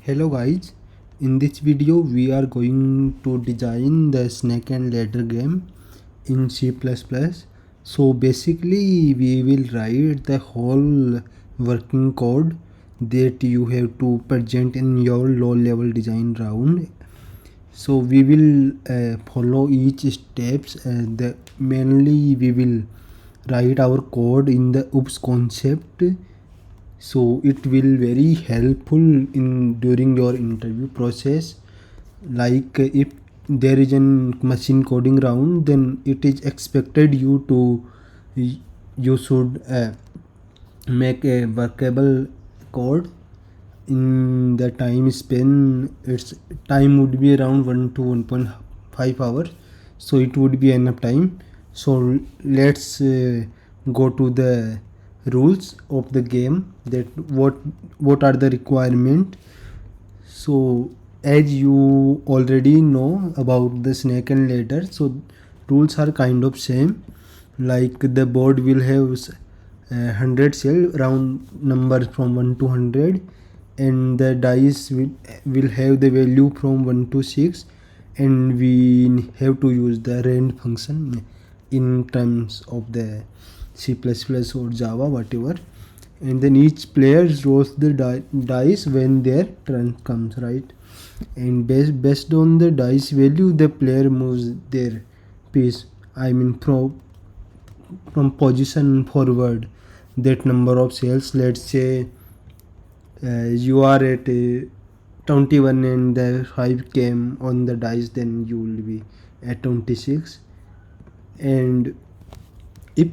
Hello guys, in this video we are going to design the snake and ladder game in C++. So basically we will write the whole working code that you have to present in your low level design round. So we will follow each steps. Mainly we will write our code in the OOPS concept, so it will very helpful in during your interview process. Like if there is a machine coding round, then it is expected you should make a workable code in the time span. Its time would be around 1 to 1.5 hours, so it would be enough time. So let's go to the rules of the game, that what are the requirement. So as you already know about the snake and ladder, so rules are kind of same. Like the board will have 100 cell, round number from 1 to 100, and the dice will have the value from 1 to 6, and we have to use the rand function in terms of the C++ or Java, whatever. And then each player rolls the dice when their turn comes, right? And based on the dice value, the player moves their piece, I mean from position forward that number of cells. Let's say you are at 21 and the 5 came on the dice, then you will be at 26. And if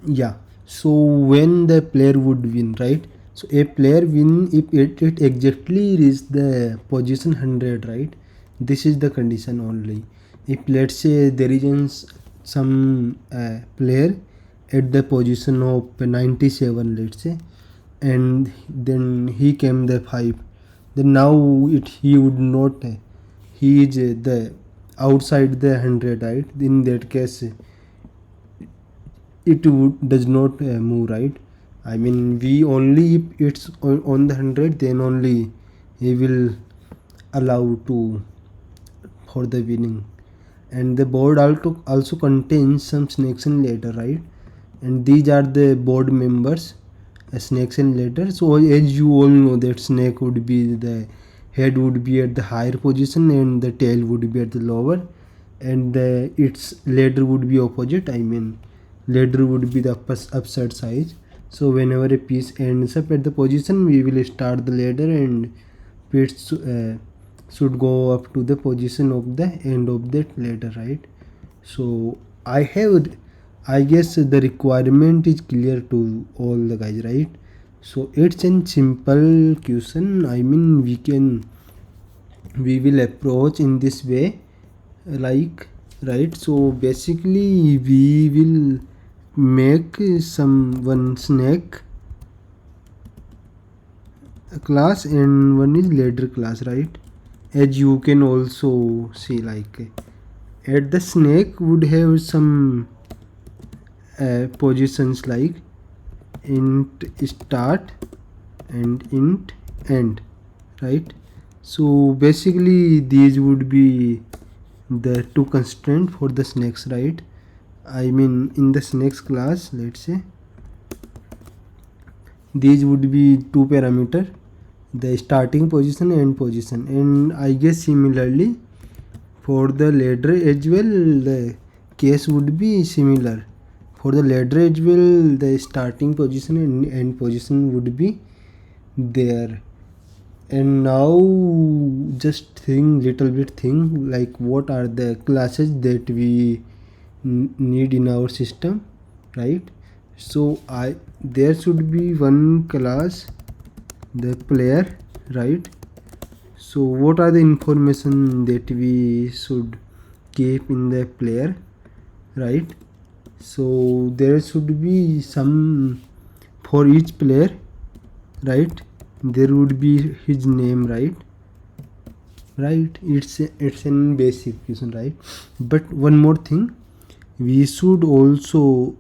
yeah, so when the player would win, right? So a player win if it exactly reaches the position 100, right? This is the condition only. If let's say there is some player at the position of 97, let's say, and then he came the 5, then now he would not, he is the outside the 100, right? In that case does not move, right? I mean, we only, if it's on the 100, then only he will allow to for the winning. And the board also contains some snakes and ladder, right? And these are the board members, snakes and ladder. So as you all know, that snake would be the head would be at the higher position and the tail would be at the lower, and its ladder would be opposite. I mean, ladder would be the upside side. So whenever a piece ends up at the position, we will start the ladder, and piece should go up to the position of the end of that ladder, right? So I guess the requirement is clear to all the guys, right? So it's a simple question. I mean, we will approach in this way, like, right? So basically we will make one snake class and one is ladder class, right? As you can also see, like at the snake would have some positions like int start and int end, right? So basically these would be the two constraints for the snakes, right? I mean, in the snakes class, let's say these would be two parameter, the starting position and position. And I guess similarly for the ladder as well, the case would be similar. For the ladder as well, the starting position and end position would be there. And now just little bit think like what are the classes that we need in our system, right? So there should be one class, the player, right? So what are the information that we should keep in the player, right? So there should be some for each player, right? There would be his name, right? It's an basic question, right? But one more thing, we should also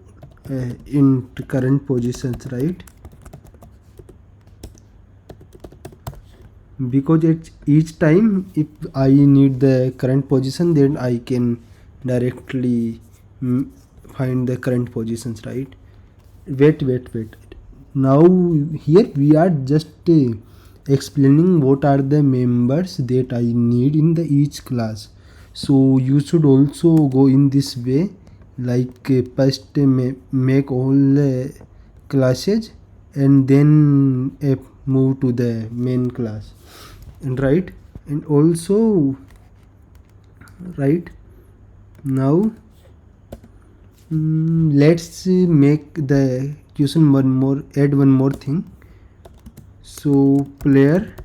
in current positions, right? because it's each time if I need the current position, then I can directly find the current positions, right? Wait. Now here we are just explaining what are the members that I need in the each class. So you should also go in this way, like first make all classes and then move to the main class, and right, and also right now let's make the question one more, add one more thing. So player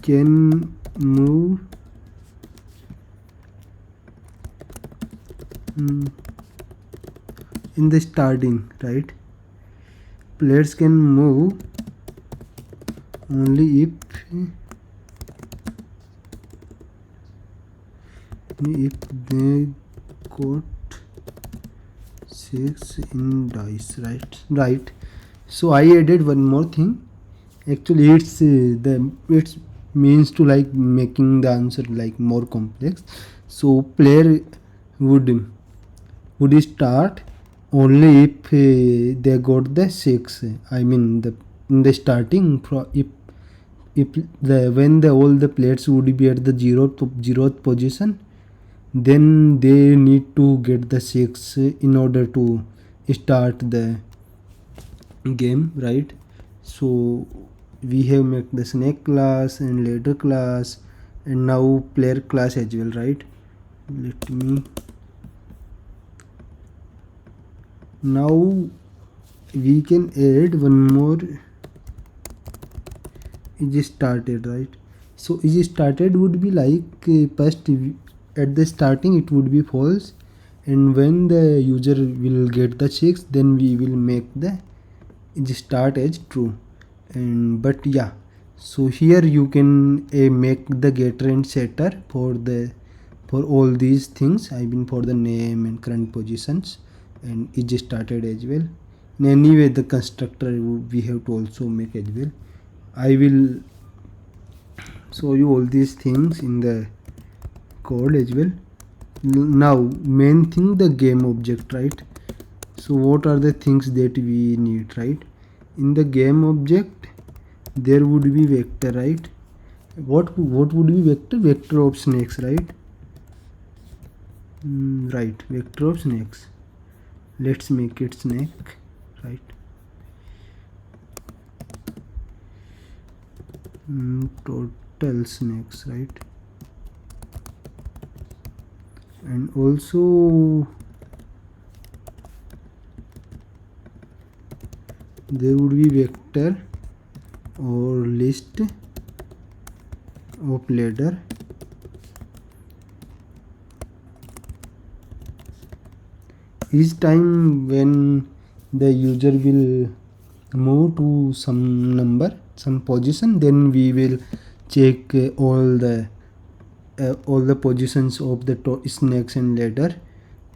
can move in the starting, right? Players can move only if they got 6 in dice, right. So I added one more thing. Actually it's means to like making the answer like more complex. So player would start only if they got the 6. I mean the in the starting if the when the all the players would be at the zeroth position, then they need to get the 6 in order to start the game, right? So we have made the snake class and ladder class and now player class as well, right? Let me now we can add one more is started, right? So is started would be like first at the starting it would be false, and when the user will get the 6, then we will make the is start as true. And but yeah, so here you can make the getter and setter for all these things, I mean for the name and current positions, and it just started as well. And anyway the constructor we have to also make as well. I will show you all these things in the code as well. Now main thing, the game object, right? So what are the things that we need, right? In the game object there would be vector, right? What would be vector of snakes, right? Right, vector of snakes. Let's make it snake, right? Total snakes, right? And also there would be vector or list of ladder. Each time when the user will move to some number, some position, then we will check all the positions of the snakes and ladder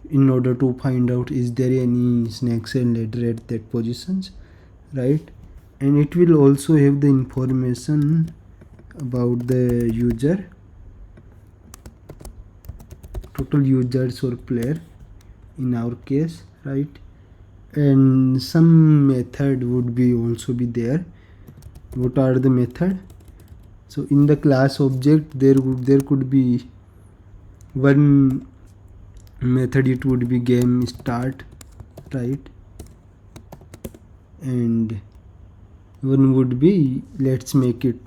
in order to find out is there any snakes and ladder at that positions, right? And it will also have the information about the user, total users or player in our case, right? And some method would be also be there. What are the method? So in the class object there could be one method, it would be game start, right? And one would be, let's make it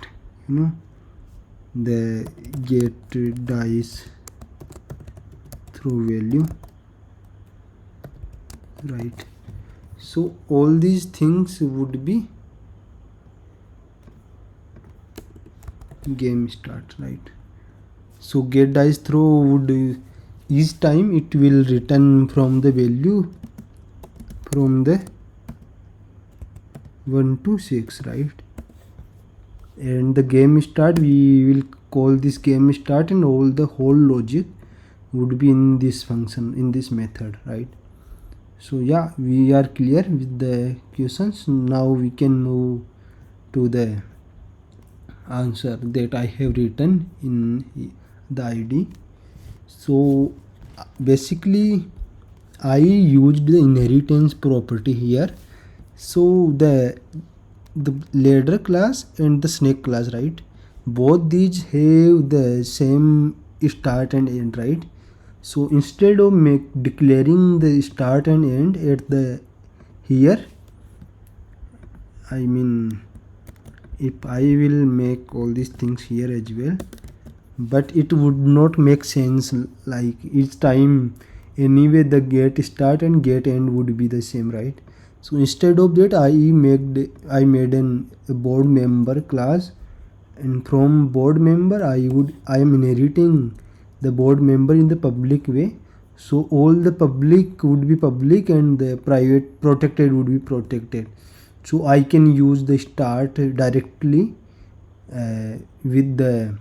the get dice throw value, right? So all these things would be game start, right? So get dice throw would each time it will return from the value from the 1 to 6, right? And the game start, we will call this game start, and all the whole logic would be in this function, in this method, right? So yeah, we are clear with the questions. Now we can move to the answer that I have written in the id. So basically I used the inheritance property here. So the ladder class and the snake class, right, both these have the same start and end, right? So instead of declaring the start and end at the here, I mean, if I will make all these things here as well, but it would not make sense, like each time anyway the get start and get end would be the same, right? So instead of that I made a board member class, and from board member I am inheriting the board member in the public way. So all the public would be public and the private protected would be protected. So I can use the start directly with the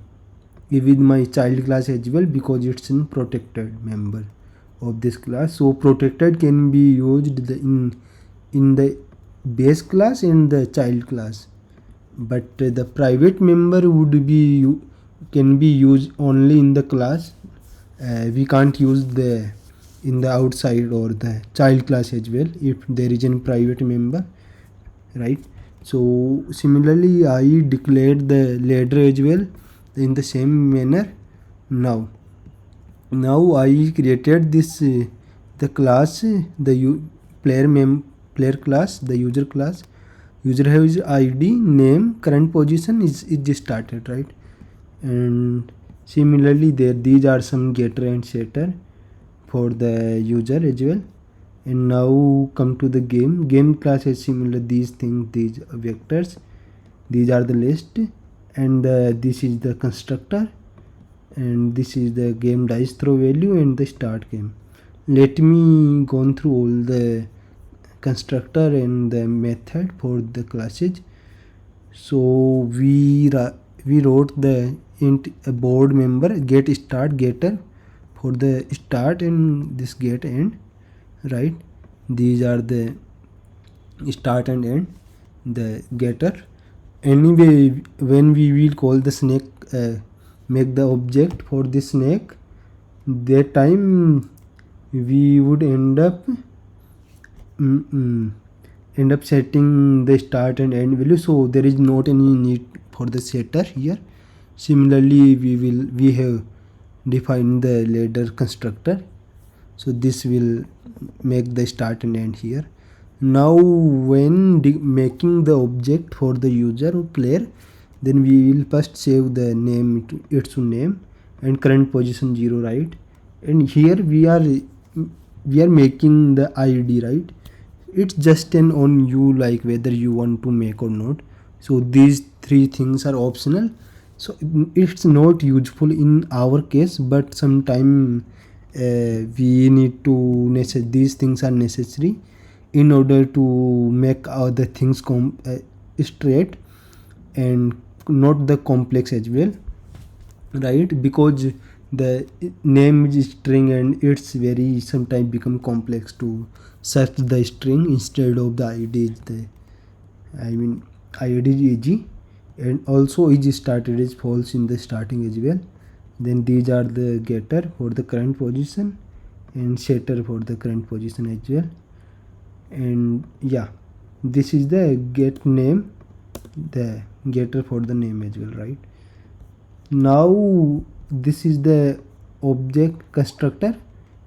with my child class as well, because it's in protected member of this class. So protected can be used in the base class and the child class, but the private member would be can be used only in the class. We can't use the in the outside or the child class as well if there is a private member, right? So similarly I declared the ladder as well in the same manner. Now I created this the class the player class, the user class. User has id, name, current position is just started, right? And similarly there these are some getter and setter for the user as well. And now come to the game class is similar, these things, these vectors, these are the list, and this is the constructor, and this is the game dice throw value and the start game. Let me go through all the constructor and the method for the classes. So we wrote the int board member get start getter for the start and this get end, right? These are the start and end, the getter. Anyway, when we will call the snake, make the object for the snake, that time we would end up setting the start and end value, so there is not any need for the setter here. Similarly we have defined the ladder constructor, so this will make the start and end here. Now when making the object for the user or player, then we will first save the name to its name and current position 0, right? And here we are making the id, right? It's just an on you, like whether you want to make or not. So these three things are optional, so it's not useful in our case, but sometime we need to these things are necessary in order to make other things straight and not the complex as well, right? Because the name is string and it's very sometimes become complex to search the string instead of the id is the id is easy, and also is started is false in the starting as well. Then these are the getter for the current position and setter for the current position as well. And yeah, this is the get name, the getter for the name as well, right? Now this is the object constructor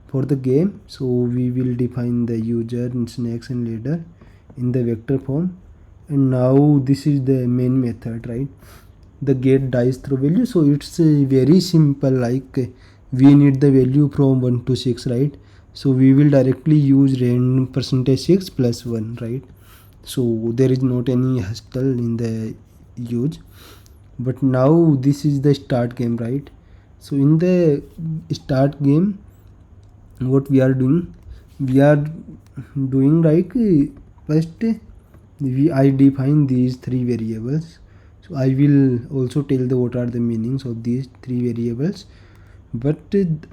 for the game. So we will define the user and snakes and ladder in the vector form. And now this is the main method, right? The get dice throw value. So it's very simple, like we need the value from 1 to 6, right? So we will directly use random %6 plus 1, right? So there is not any hassle in the use. But now this is the start game, right? So in the start game, what we are doing like first I define these three variables. So I will also tell the what are the meanings of these three variables, but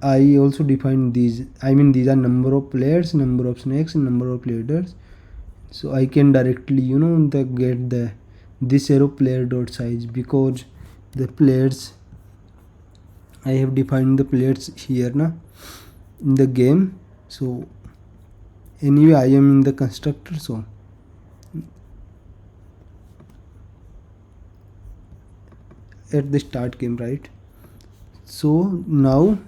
I also define these, these are number of players, number of snakes, and number of ladders. So I can directly get the this arrow player dot size, because the players. I have defined the players here now in the game. So anyway, I am in the constructor, so at the start game, right? So now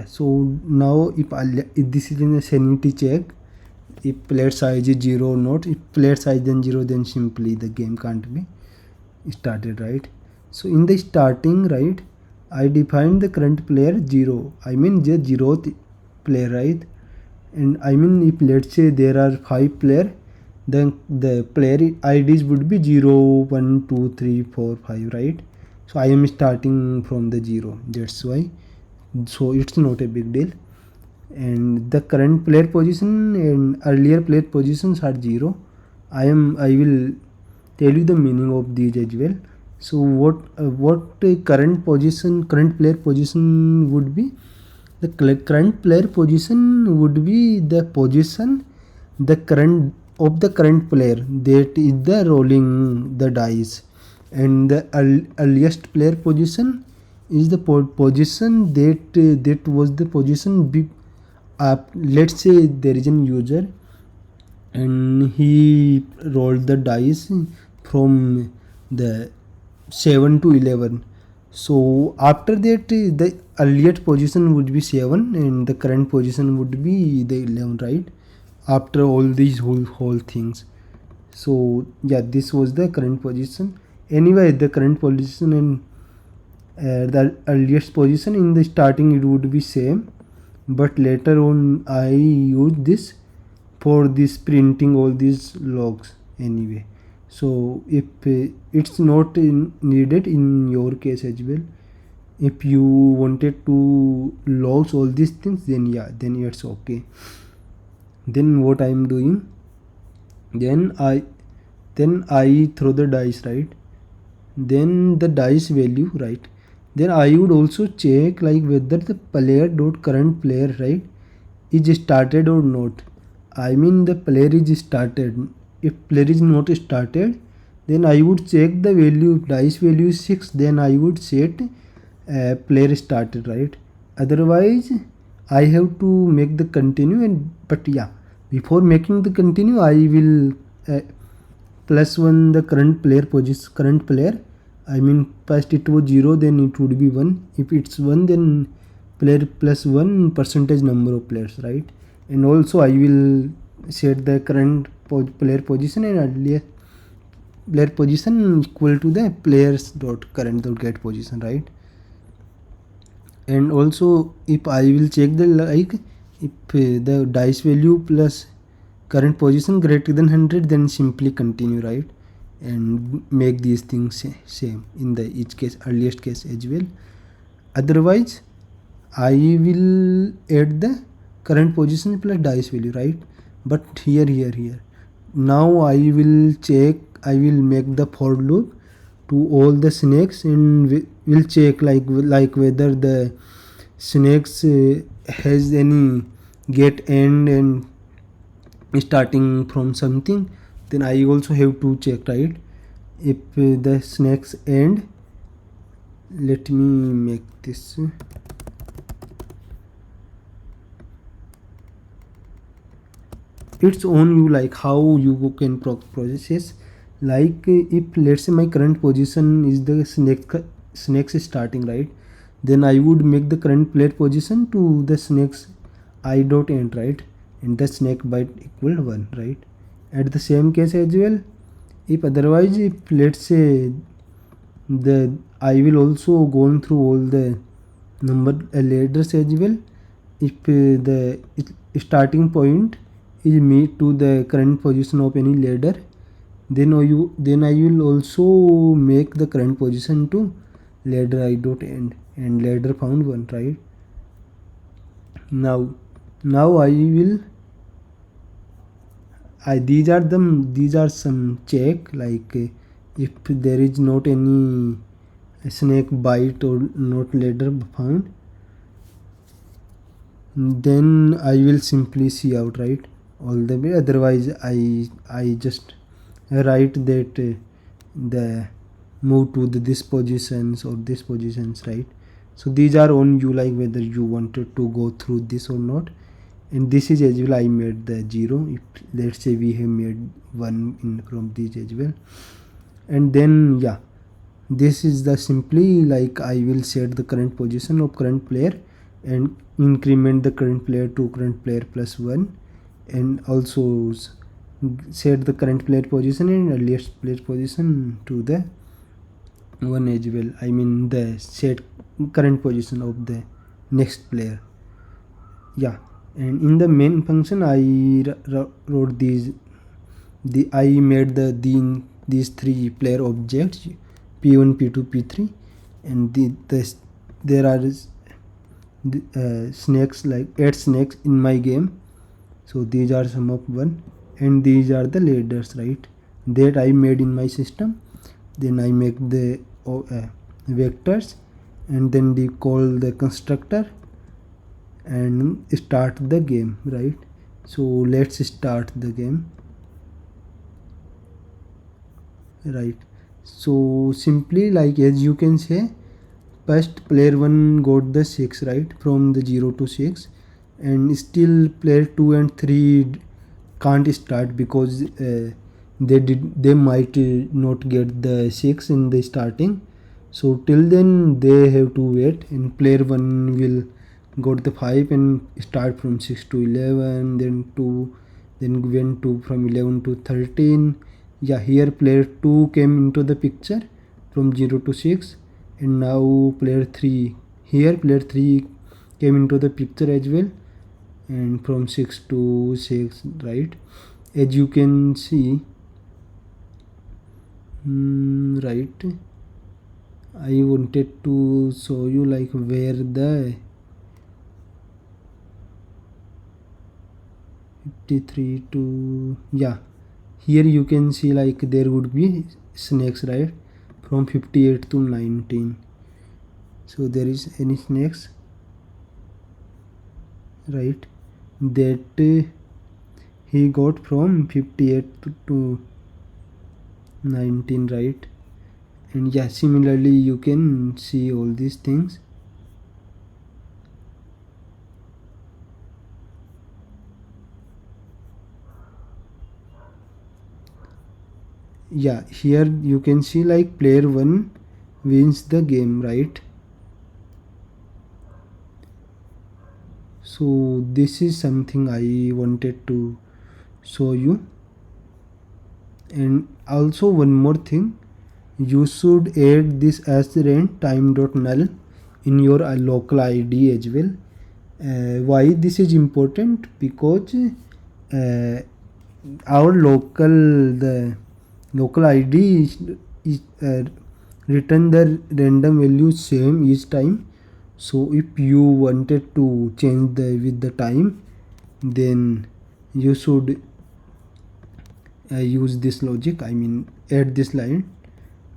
so now if this is in a sanity check, if player size is 0 or not. If player size then 0, then simply the game can't be started, right? So in the starting, right, I defined the current player 0. I mean the 0th player, right? And I mean if let's say there are 5 player, then the player IDs would be 0, 1, 2, 3, 4, 5, right? So I am starting from the 0. That's why. So it's not a big deal. And the current player position and earlier player positions are 0. I will tell you the meaning of these as well. So what current player position would be? The current player position would be the position the current player that is the rolling the dice, and the earliest player position is the position that was the position let's say there is an user and he rolled the dice from the 7 to 11. So after that the earliest position would be 7 and the current position would be the 11, right? After all these whole things. So yeah, this was the current position. Anyway, the current position and the earliest position in the starting it would be same, but later on I use this for this printing all these logs anyway. So if it's not needed in your case as well, if you wanted to log all these things, then yeah, then it's okay. Then what I am doing, then I throw the dice, right? Then the dice value, right? Then I would also check like whether the player dot current player, right, is started or not. I mean the player is started. If player is not started, then I would check the value. If dice value is 6, then I would set player started, right? Otherwise I have to make the continue. And but yeah, before making the continue I will +1 the current player. I mean first it was 0, then it would be 1. If it's 1, then player +1 percentage number of players, right? And also I will set the current player position and earlier player position equal to the players dot current dot get position, right? And also if I will check the like if the dice value plus current position greater than 100, then simply continue, right? And make these things same in the each case, earliest case as well. Otherwise I will add the current position plus dice value, right? But here now I will check, I will make the for loop to all the snakes and will check like whether the snakes has any get end and starting from something. Then I also have to check, right? If the snakes end, let me make this it's on you, like how you can process. Like if let's say my current position is the snakes starting, right? Then I would make the current player position to the snakes I dot end, right? And the snake bite equal 1, right? At the same case as well, if otherwise if let's say the I will also go through all the number ladders as well. If the starting point is meet to the current position of any ladder, then I will also make the current position to ladder I dot end and ladder found 1, right? Now I will these are some check, like if there is not any snake bite or not ladder found, then I will simply see out, right? all the way. Otherwise I just write that the move to this positions or this positions, right? So these are on you, like whether you wanted to go through this or not. And this is as well I made the 0 if let's say we have made 1 in from this as well. And then yeah, this is the simply like I will set the current position of current player and increment the current player to current player plus 1, and also set the current player position and earliest player position to the 1 as well. I mean the set current position of the next player. Yeah, and in the main function I wrote these I made these three player objects p1 p2 p3, and there are snakes, like 8 snakes in my game. So these are some of one, and these are the ladders, right, that I made in my system. Then I make the vectors, and then we call the constructor and start the game, right? So let's start the game, right? So simply like as you can say, first player 1 got the 6, right, from the 0 to 6, and still player 2 and 3 can't start because they might not get the 6 in the starting. So till then they have to wait, and player 1 will got the 5 and start from 6 to 11, then 2, then went to from 11 to 13. Yeah, here player 2 came into the picture from 0 to 6, and now player 3, here player 3 came into the picture as well, and from 6 to 6, right, as you can see. Right, I wanted to show you like where the 53 to, yeah, here you can see like there would be snakes, right, from 58 to 19. So there is any snakes, right, that he got from 58 to 19, right? And yeah, similarly you can see all these things. Yeah, here you can see like player 1 wins the game, right? So this is something I wanted to show you. And also one more thing, you should add this as rent time dot null in your local ID as well. Why this is important? Because our local ID is return the random value same each time. So if you wanted to change the with the time, then you should use this logic, I mean add this line.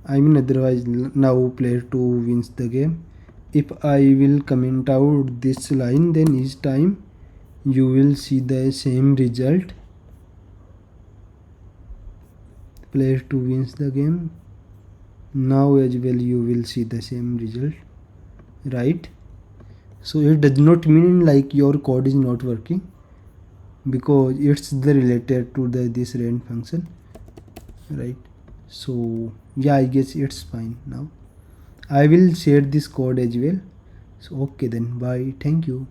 I mean otherwise now player 2 wins the game. If I will comment out this line, then each time you will see the same result, player 2 wins the game. Now as well you will see the same result, right? So it does not mean like your code is not working, because it's the related to the this rand function, right? So yeah, I guess it's fine now. I will share this code as well. So okay then, bye, thank you.